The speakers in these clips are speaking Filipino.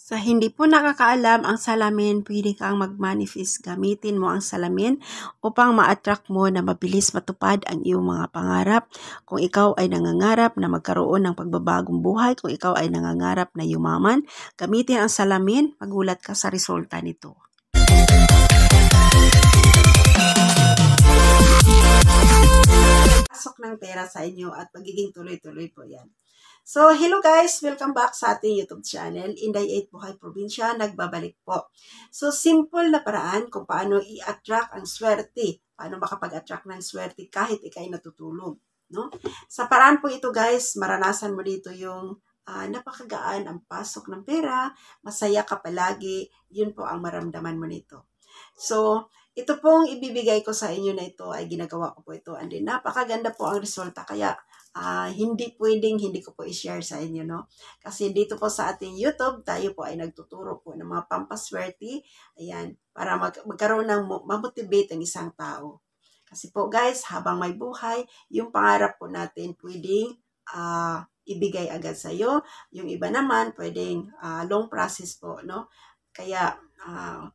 Sa hindi po nakakaalam ang salamin, pwede kang mag-manifest. Gamitin mo ang salamin upang ma-attract mo na mabilis matupad ang iyong mga pangarap. Kung ikaw ay nangangarap na magkaroon ng pagbabagong buhay, kung ikaw ay nangangarap na yumaman, gamitin ang salamin, magulat ka sa resulta nito. Pasok ng pera sa inyo at magiging tuloy-tuloy po yan. So, hello guys! Welcome back sa ating YouTube channel, Inday 8 Buhay Probinsya, nagbabalik po. So, simple na paraan kung paano i-attract ang swerte. Paano makapag-attract ng swerte kahit ikay natutulog. No? Sa paraan po ito guys, maranasan mo dito yung napakagaan ang pasok ng pera, masaya ka palagi, yun po ang maramdaman mo nito. So, ito pong ibibigay ko sa inyo na ito ay ginagawa ko po ito. And then, napakaganda po ang resulta. Kaya, hindi pwedeng hindi ko po i-share sa inyo, no? Kasi dito po sa ating YouTube, tayo po ay nagtuturo po ng mga pampaswerte. Ayan, para magkaroon ng mamotivate ang isang tao. Kasi po guys, habang may buhay, yung pangarap po natin pwedeng ibigay agad sa iyo. Yung iba naman, pwedeng long process po, no? Kaya,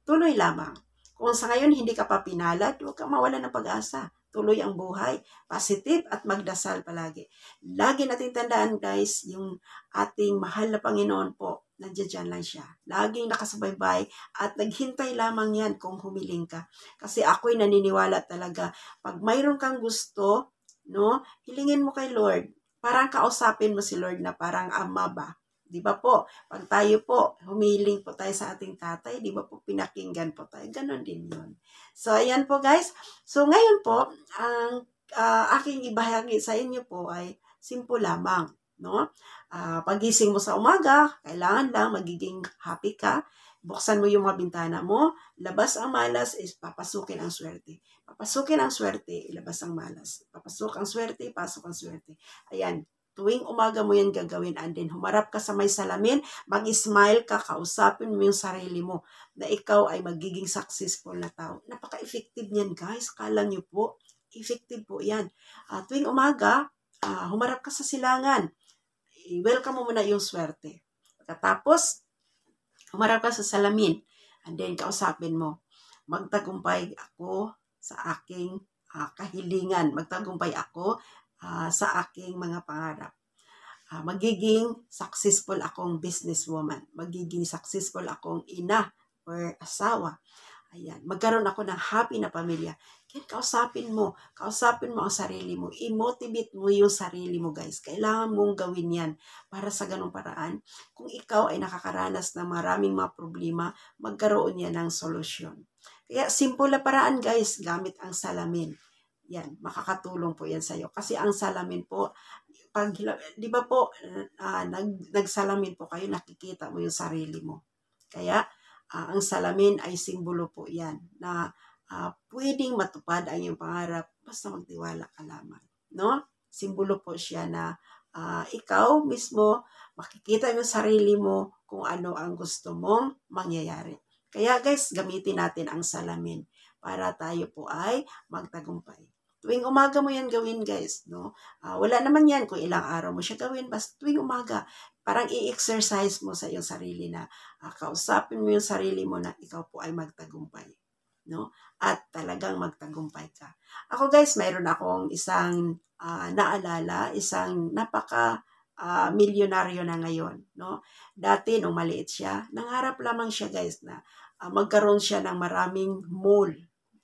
tuloy lamang. Kung sa ngayon hindi ka pa pinalad, huwag kang mawala ng pag-asa. Tuloy ang buhay, positive at magdasal palagi. Lagi natin tandaan guys, yung ating mahal na Panginoon po, nandiyan lang siya. Laging nakasubaybay at naghintay lamang yan kung humiling ka. Kasi ako'y naniniwala talaga, pag mayroon kang gusto, no, hilingin mo kay Lord. Parang kausapin mo si Lord na parang ama ba? Di ba po? Pag tayo po, humiling po tayo sa ating tatay, di ba po pinakinggan po tayo? Ganon din yun. So, ayan po guys. So, ngayon po, ang aking ibahagi sa inyo po ay simple lamang. No? Pagising mo sa umaga, kailangan lang magiging happy ka. Buksan mo yung mga bintana mo, labas ang malas, is papasukin ang swerte. Papasukin ang swerte, ilabas ang malas. Papasok ang swerte, pasok ang swerte. Ayan. Tuwing umaga mo yan gagawin and then humarap ka sa may salamin, mag-smile ka, kausapin mo yung sarili mo na ikaw ay magiging successful na tao. Napaka-effective niyan guys, kala nyo po, effective po yan. Tuwing umaga, humarap ka sa silangan, welcome mo muna yung swerte. Pagkatapos, humarap ka sa salamin and then kausapin mo, magtagumpay ako sa aking kahilingan, magtagumpay ako sa aking mga pangarap. Magiging successful akong businesswoman. Magiging successful akong ina or asawa. Ayan. Magkaroon ako ng happy na pamilya. Kaya kausapin mo ang sarili mo. I-motivate mo yung sarili mo guys. Kailangan mong gawin yan para sa ganung paraan. Kung ikaw ay nakakaranas ng maraming mga problema, magkaroon yan ng solusyon. Kaya simple na paraan guys, gamit ang salamin. Yan, makakatulong po yan sa'yo. Kasi ang salamin po, pag, di ba po, nagsalamin po kayo, nakikita mo yung sarili mo. Kaya, ang salamin ay simbolo po yan na pwedeng matupad ang iyong pangarap basta magtiwala ka lamang. No? Simbolo po siya na ikaw mismo, makikita yung sarili mo kung ano ang gusto mong mangyayari. Kaya guys, gamitin natin ang salamin para tayo po ay magtagumpay. Tuwing umaga mo yan gawin guys, no? Wala naman yan kung ilang araw mo siya gawin, basta tuwing umaga, parang i-exercise mo sa iyong sarili na kausapin mo yung sarili mo na ikaw po ay magtagumpay, no? At talagang magtagumpay ka. Ako guys, mayroon akong isang naalala, isang milyonaryo na ngayon, no? Dati nung maliit siya, nangarap lamang siya guys na magkaroon siya ng maraming mall.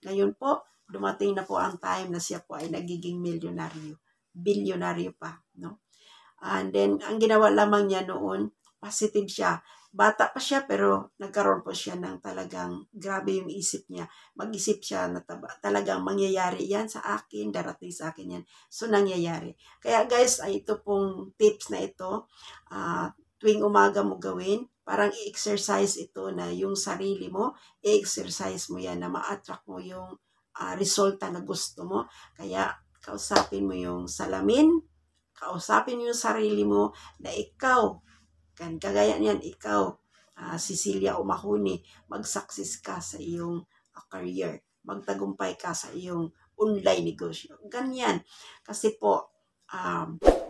Ngayon po, dumating na po ang time na siya po ay nagiging milyonaryo. Bilyonaryo pa, no? And then, ang ginawa lamang niya noon, positive siya. Bata pa siya, pero nagkaroon po siya ng talagang grabe yung isip niya. Mag-isip siya na talagang mangyayari yan sa akin, darating sa akin yan. So, nangyayari. Kaya guys, ay ito pong tips na ito, tuwing umaga mo gawin, parang i-exercise ito na yung sarili mo, i-exercise mo yan na ma-attract mo yung resulta na gusto mo. Kaya, kausapin mo yung salamin, kausapin mo yung sarili mo na ikaw, kagaya niyan, ikaw, Cecilia Umahuni, mag-success ka sa iyong career. Magtagumpay ka sa iyong online negosyo. Ganyan. Kasi po,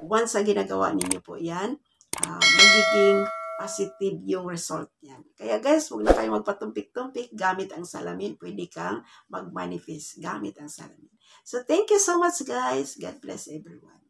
once na ginagawa ninyo po yan, magiging positive yung result niyan. Kaya guys, huwag na kayong magpatumpik-tumpik gamit ang salamin. Pwede kang mag-manifest gamit ang salamin. So, thank you so much guys. God bless everyone.